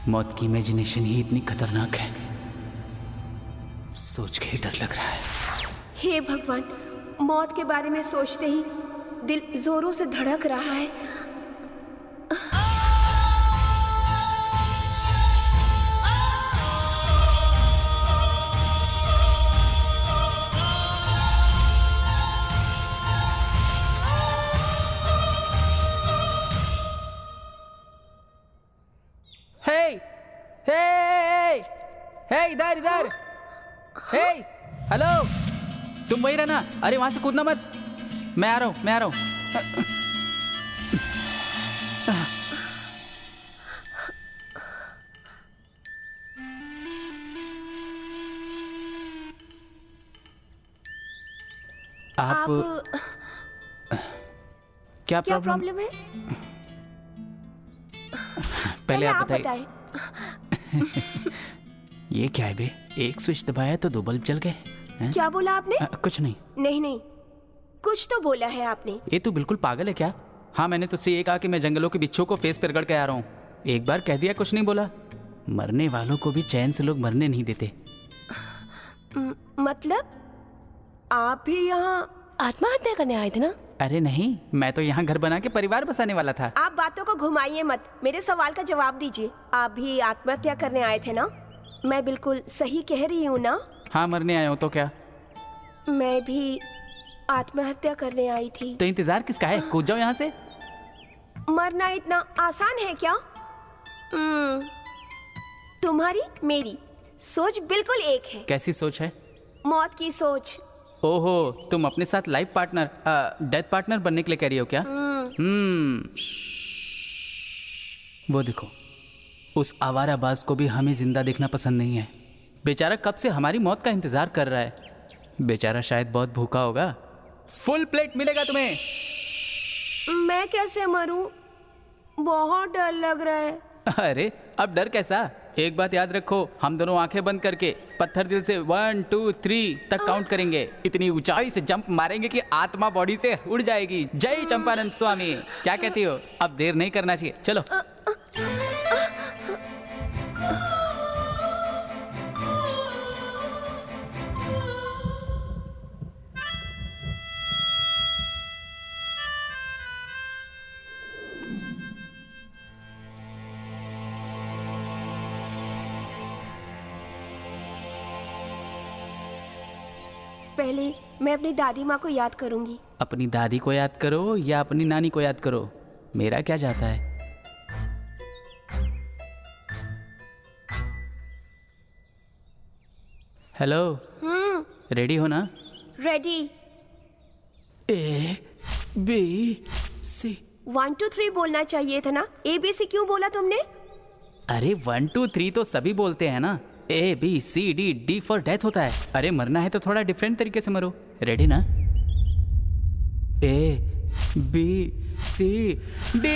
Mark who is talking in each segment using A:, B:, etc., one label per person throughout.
A: मौत की इमेजिनेशन ही इतनी खतरनाक है, सोच के ही डर लग रहा है।
B: हे भगवान, मौत के बारे में सोचते ही दिल जोरों से धड़क रहा है।
A: इधर इधर। हे हेलो, तुम वही रहना। अरे वहां से कूदना मत, मैं आ रहा हूं, मैं आ रहा हूं। आप क्या प्रॉब्लम
B: है?
A: पहले आप बताइए। ये क्या है बे? एक स्विच दबाया तो 2 बल्ब जल गए।
B: क्या बोला आपने?
A: कुछ नहीं।
B: नहीं, कुछ तो बोला है आपने।
A: ये तू बिल्कुल पागल है क्या? हाँ, मैंने तुझसे ये कहा कि मैं जंगलों के बिच्छू को फेस पे रगड़ के आ रहा हूँ। एक बार कह दिया, कुछ नहीं बोला। मरने वालों को भी चैन से लोग मरने नहीं देते।
B: मतलब आप भी यहाँ आत्महत्या करने आए थे ना?
A: अरे नहीं, मैं तो यहाँ घर बना के परिवार बसाने वाला था।
B: आप बातों को घुमाइए मत, मेरे सवाल का जवाब दीजिए। आप भी आत्महत्या करने आए थे ना? मैं बिल्कुल सही कह रही हूँ ना?
A: हाँ, मरने आया हूँ तो क्या?
B: मैं भी आत्महत्या करने आई थी।
A: तो इंतजार किसका है? कूद जाओ यहाँ से।
B: मरना इतना आसान है क्या? तुम्हारी मेरी सोच बिल्कुल एक है।
A: कैसी सोच है?
B: मौत की सोच।
A: ओहो, तुम अपने साथ लाइफ पार्टनर, डेथ पार्टनर बनने के लिए कह रही हो क्या? वो देखो, उस आवाराबाज को भी हमें जिंदा देखना पसंद नहीं है। बेचारा कब से हमारी मौत का इंतजार कर रहा है। बेचारा शायद बहुत भूखा होगा। फुल प्लेट मिलेगा तुम्हें।
B: मैं कैसे मरूं? बहुत डर लग रहा है।
A: अरे अब डर कैसा? एक बात याद रखो, हम दोनों आंखें बंद करके पत्थर दिल से 1 2 3 तक काउंट करेंगे। इतनी ऊंचाई से जंप मारेंगे कि आत्मा बॉडी से उड़ जाएगी। जय चंपानंद स्वामी। क्या कहती हो? अब देर नहीं करना चाहिए, चलो।
B: पहले मैं अपनी दादी माँ को याद करूंगी।
A: अपनी दादी को याद करो या अपनी नानी को याद करो, मेरा क्या जाता है। हेलो, रेडी हो ना?
B: रेडी।
A: ABC
B: 1 2 3 बोलना चाहिए था ना? ABC क्यों बोला तुमने?
A: अरे 1 2 3 तो सभी बोलते हैं ना। ABCD फॉर डेथ होता है। अरे मरना है तो थोड़ा डिफरेंट तरीके से मरो। रेडी ना? ABCD।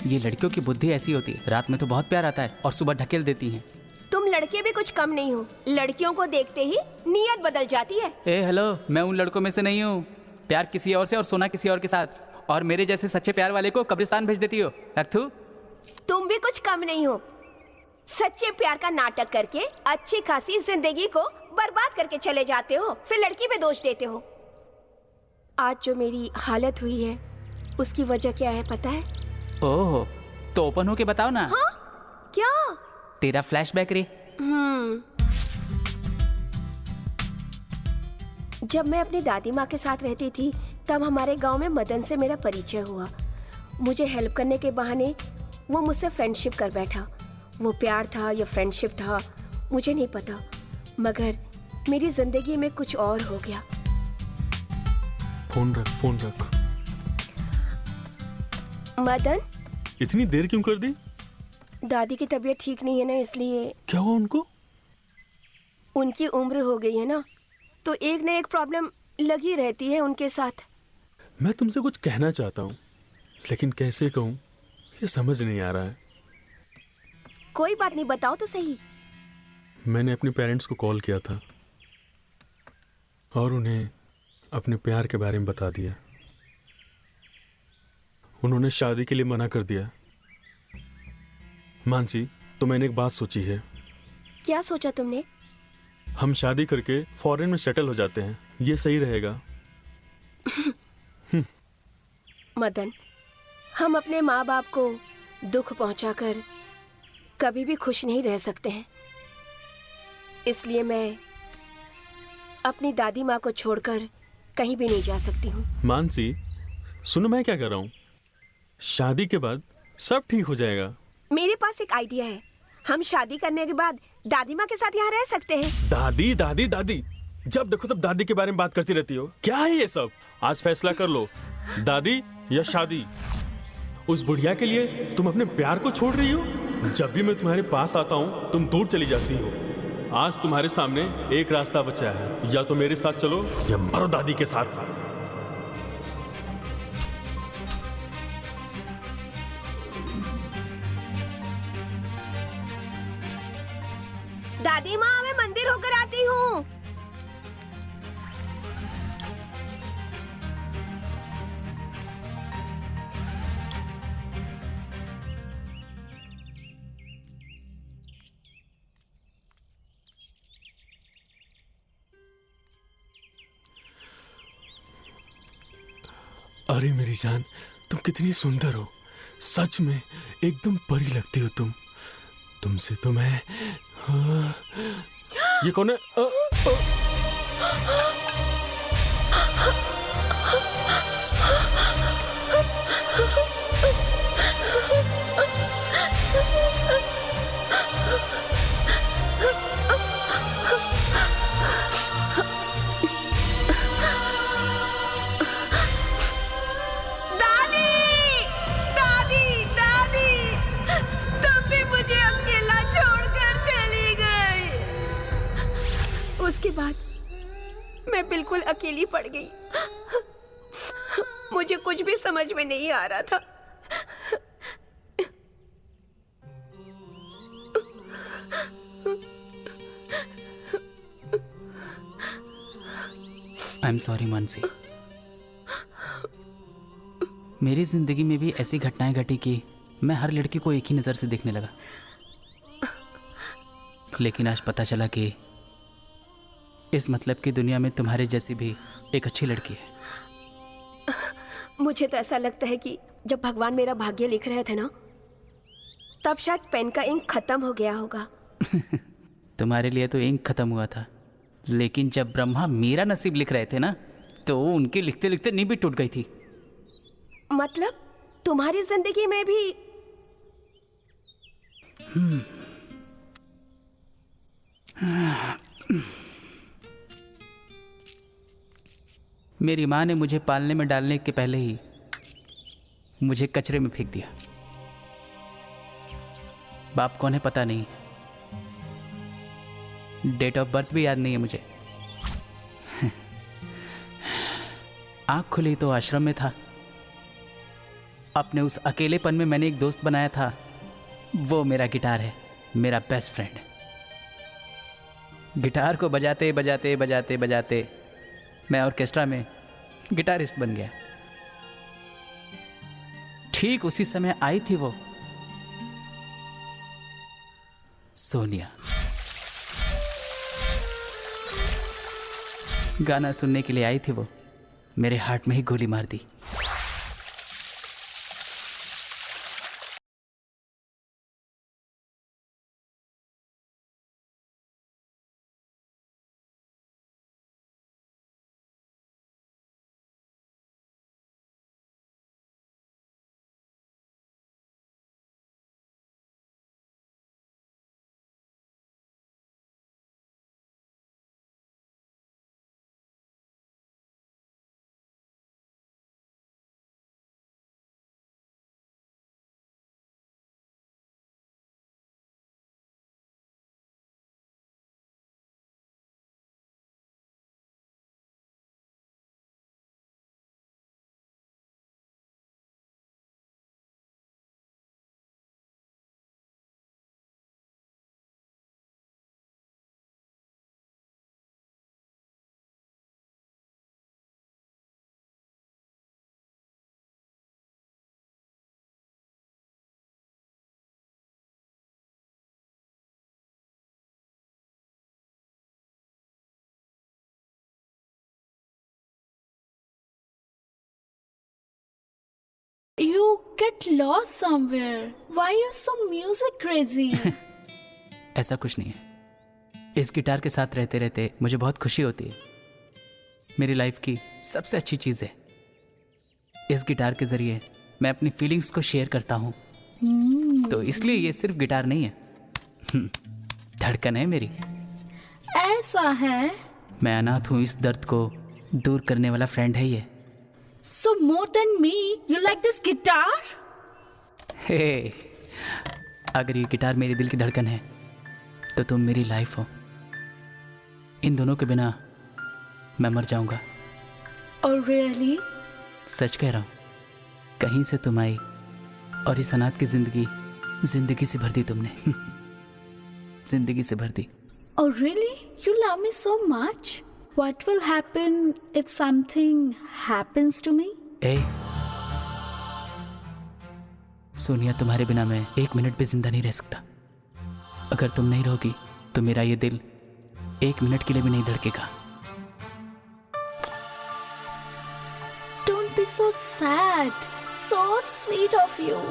A: ये लड़कियों की बुद्धि ऐसी होती है, रात में तो बहुत प्यार आता है और सुबह ढकेल देती हैं।
B: तुम लड़के भी कुछ कम नहीं हो, लड़कियों को देखते ही नीयत बदल जाती है।
A: हेलो, मैं उन लड़कों में से नहीं हूँ। प्यार किसी और से और सोना किसी और के साथ, और मेरे जैसे सच्चे प्यार वाले को कब्रिस्तान भेज देती हो। अर्थू,
B: तुम भी कुछ कम नहीं हो। सच्चे प्यार का नाटक करके अच्छी खासी जिंदगी को बर्बाद करके चले जाते हो, फिर लड़की पे दोष देते हो। आज जो मेरी हालत हुई है उसकी वजह क्या है पता है?
A: ओह, तो ओपन होके बताओ ना।
B: हाँ? क्या?
A: तेरा फ्लैशबैक रे।
B: जब मैं अपनी दादी माँ के साथ रहती थी तब हमारे गांव में मदन से मेरा परिचय हुआ। मुझे हेल्प करने के बहाने वो मुझसे फ्रेंडशिप कर बैठा। वो प्यार था या फ्रेंडशिप था मुझे नहीं पता, मगर मेरी जिंदगी में कुछ और हो गया।
C: फोन रख।
B: मदन,
C: इतनी देर क्यों कर दी?
B: दादी की तबीयत ठीक नहीं है ना, इसलिए।
C: क्या हुआ उनको?
B: उनकी उम्र हो गई है ना, तो एक न एक प्रॉब्लम लगी रहती है उनके साथ।
C: मैं तुमसे कुछ कहना चाहता हूँ, लेकिन कैसे कहूँ ये समझ नहीं आ रहा है।
B: कोई बात नहीं, बताओ तो सही।
C: मैंने अपने पेरेंट्स को कॉल किया था और उन्हें अपने प्यार के बारे में बता दिया। उन्होंने शादी के लिए मना कर दिया। मानसी, तो मैंने एक बात सोची है।
B: क्या सोचा तुमने?
C: हम शादी करके फॉरेन में सेटल हो जाते हैं, ये सही रहेगा।
B: मदन, हम अपने माँ बाप को दुख पहुंचाकर कभी भी खुश नहीं रह सकते हैं। इसलिए मैं अपनी दादी माँ को छोड़कर कहीं भी नहीं जा सकती हूँ।
C: मानसी, सुनो मैं क्या कर रहा हूँ। शादी के बाद सब ठीक हो जाएगा।
B: मेरे पास एक आइडिया है। हम शादी करने के बाद दादी माँ के साथ यहाँ रह सकते हैं।
C: दादी दादी दादी, जब देखो तब दादी के बारे में बात करती रहती हो। क्या है ये सब? आज फैसला कर लो, दादी या शादी। उस बुढ़िया के लिए तुम अपने प्यार को छोड़ रही हो। जब भी मैं तुम्हारे पास आता हूँ तुम दूर चली जाती हो। आज तुम्हारे सामने एक रास्ता बचा है, या तो मेरे साथ चलो या मरो दादी के साथ।
B: दादी माँ, मैं मंदिर होकर आती हूँ।
C: अरे मेरी जान, तुम कितनी सुंदर हो। सच में एकदम परी लगती हो तुम। तुमसे तो मैं ये कौन है?
B: उसके बाद मैं बिल्कुल अकेली पड़ गई। मुझे कुछ भी समझ में नहीं आ रहा था।
A: I am sorry Mansi. मेरी जिंदगी में भी ऐसी घटनाएं घटी कि मैं हर लड़की को एक ही नज़र से देखने लगा। लेकिन आज पता चला कि इस मतलब की दुनिया में तुम्हारे जैसी भी एक अच्छी लड़की है।
B: मुझे तो ऐसा लगता है कि जब भगवान मेरा भाग्य लिख रहे थे ना, तब शायद पेन का इंक खत्म हो गया होगा।
A: तुम्हारे लिए तो इंक खत्म हुआ था, लेकिन जब ब्रह्मा मेरा नसीब लिख रहे थे ना, तो उनकी लिखते लिखते नींद भी टूट गई थी।
B: मतलब तुम्हारी जिंदगी में भी?
A: मेरी माँ ने मुझे पालने में डालने के पहले ही मुझे कचरे में फेंक दिया। बाप कौन है पता नहीं, डेट ऑफ बर्थ भी याद नहीं है मुझे। आँख खुली तो आश्रम में था। अपने उस अकेलेपन में मैंने एक दोस्त बनाया था, वो मेरा गिटार है, मेरा बेस्ट फ्रेंड। गिटार को बजाते बजाते बजाते बजाते मैं ऑर्केस्ट्रा में गिटारिस्ट बन गया। ठीक उसी समय आई थी वो सोनिया। गाना सुनने के लिए आई थी वो, मेरे हार्ट में ही गोली मार दी।
D: get lost somewhere. Why are you so music crazy?
A: ऐसा कुछ नहीं है। इस गिटार के साथ रहते रहते मुझे बहुत खुशी होती है। मेरी लाइफ की सबसे अच्छी चीज़ है। इस गिटार के ज़रिए मैं अपनी फीलिंग्स को शेयर करता हूँ। तो इसलिए ये सिर्फ गिटार नहीं है, धड़कन है मेरी।
D: ऐसा है?
A: मैं अनाथ हूँ, इस दर्द को दूर करने वाला फ्रेंड है ये।
D: So more than me, you like this guitar?
A: हे, अगर ये गिटार मेरे दिल की धड़कन है तो तुम मेरी लाइफ हो। इन दोनों के बिना मैं मर जाऊंगा।
D: Oh really?
A: सच कह रहा हूँ। कहीं से तुम आई और इस अनाथ की जिंदगी से भर दी तुमने। जिंदगी से भर दी।
D: Oh really? You love me so much? What will happen if something happens to me?
A: ए सोनिया, तुम्हारे बिना मैं एक मिनट भी जिंदा नहीं रह सकता। अगर तुम नहीं रहोगी तो मेरा ये दिल एक मिनट के लिए भी नहीं धड़केगा।
D: Don't be so sad. So sweet of you.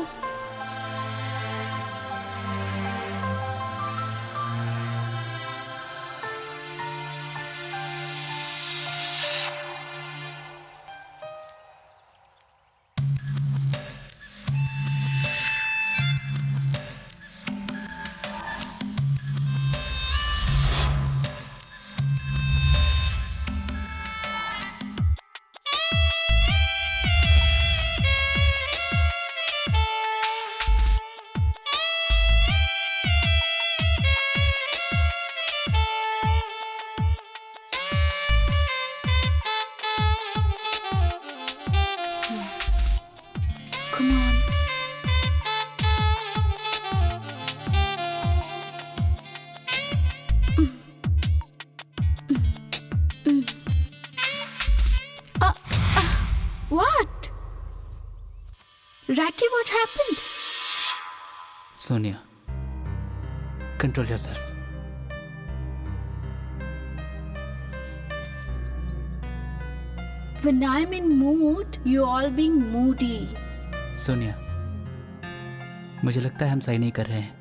D: Come on. What? Raki, what happened?
A: Sonia, control yourself.
D: When I'm in mood, you all being moody.
A: Sonia, मुझे लगता है हम सही नहीं कर रहे हैं।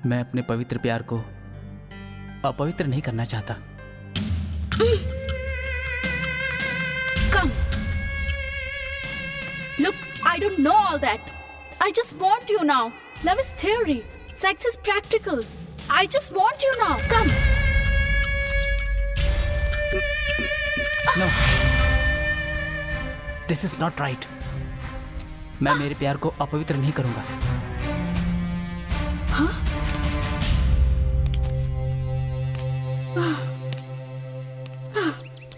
A: मैं अपने पवित्र प्यार को अपवित्र नहीं करना चाहता।
D: Come. Look, I don't know all that. I just want you now. Love is theory. Sex is practical. I just want you now. Come.
A: No. This is not right. मैं मेरे प्यार को अपवित्र नहीं करूंगा।
D: Huh?